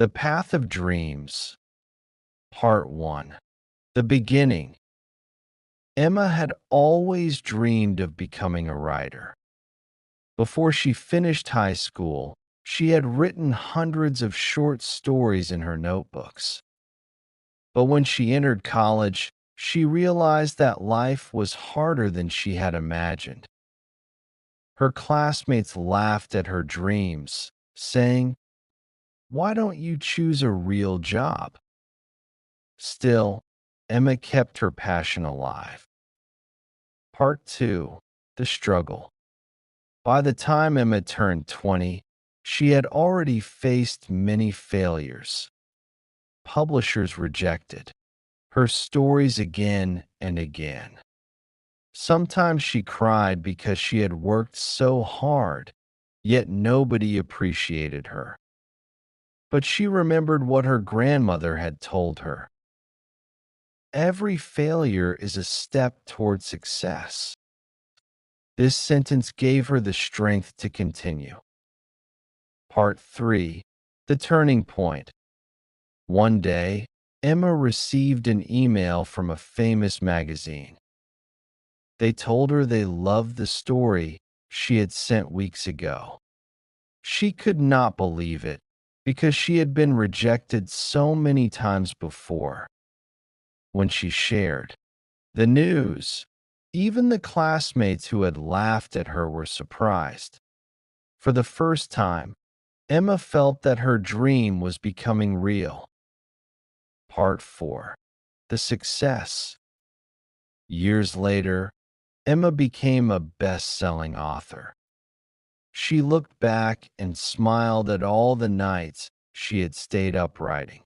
The Path of Dreams, Part 1. The Beginning. Emma had always dreamed of becoming a writer. Before she finished high school, she had written hundreds of short stories in her notebooks. But when she entered college, she realized that life was harder than she had imagined. Her classmates laughed at her dreams, saying, "Why don't you choose a real job?" Still, Emma kept her passion alive. Part 2. The Struggle. By the time Emma turned 20, she had already faced many failures. Publishers rejected her stories again and again. Sometimes she cried because she had worked so hard, yet nobody appreciated her. But she remembered what her grandmother had told her. Every failure is a step toward success. This sentence gave her the strength to continue. Part 3. The Turning Point. One day, Emma received an email from a famous magazine. They told her they loved the story she had sent weeks ago. She could not believe it because she had been rejected so many times before. When she shared the news, even the classmates who had laughed at her were surprised. For the first time, Emma felt that her dream was becoming real. Part 4. The Success. Years later, Emma became a best-selling author. She looked back and smiled at all the nights she had stayed up writing.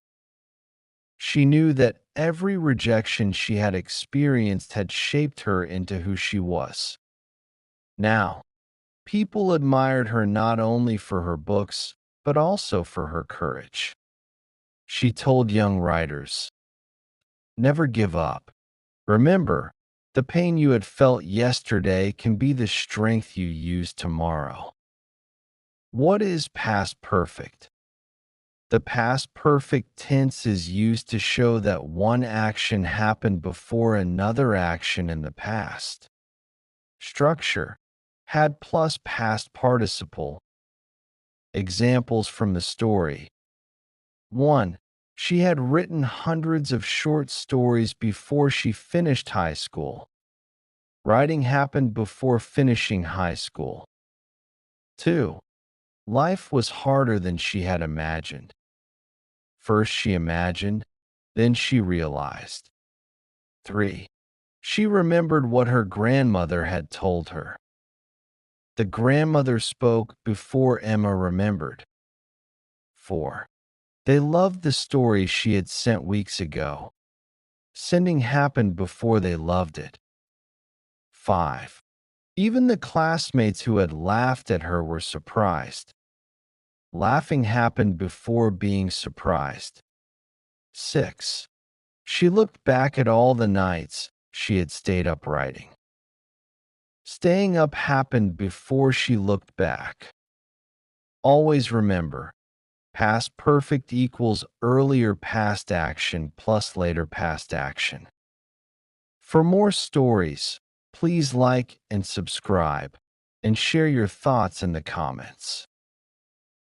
She knew that every rejection she had experienced had shaped her into who she was. Now, people admired her not only for her books, but also for her courage. She told young writers, "Never give up. Remember, the pain you had felt yesterday can be the strength you use tomorrow." What is past perfect? The past perfect tense is used to show that one action happened before another action in the past. Structure: had plus past participle. Examples from the story. 1. She had written hundreds of short stories before she finished high school. Writing happened before finishing high school. 2. Life was harder than she had imagined. First she imagined, then she realized. 3. She remembered what her grandmother had told her. The grandmother spoke before Emma remembered. 4. They loved the story she had sent weeks ago. Sending happened before they loved it. 5. Even the classmates who had laughed at her were surprised. Laughing happened before being surprised. 6. She looked back at all the nights she had stayed up writing. Staying up happened before she looked back. Always remember, past perfect equals earlier past action plus later past action. For more stories, please like and subscribe, and share your thoughts in the comments.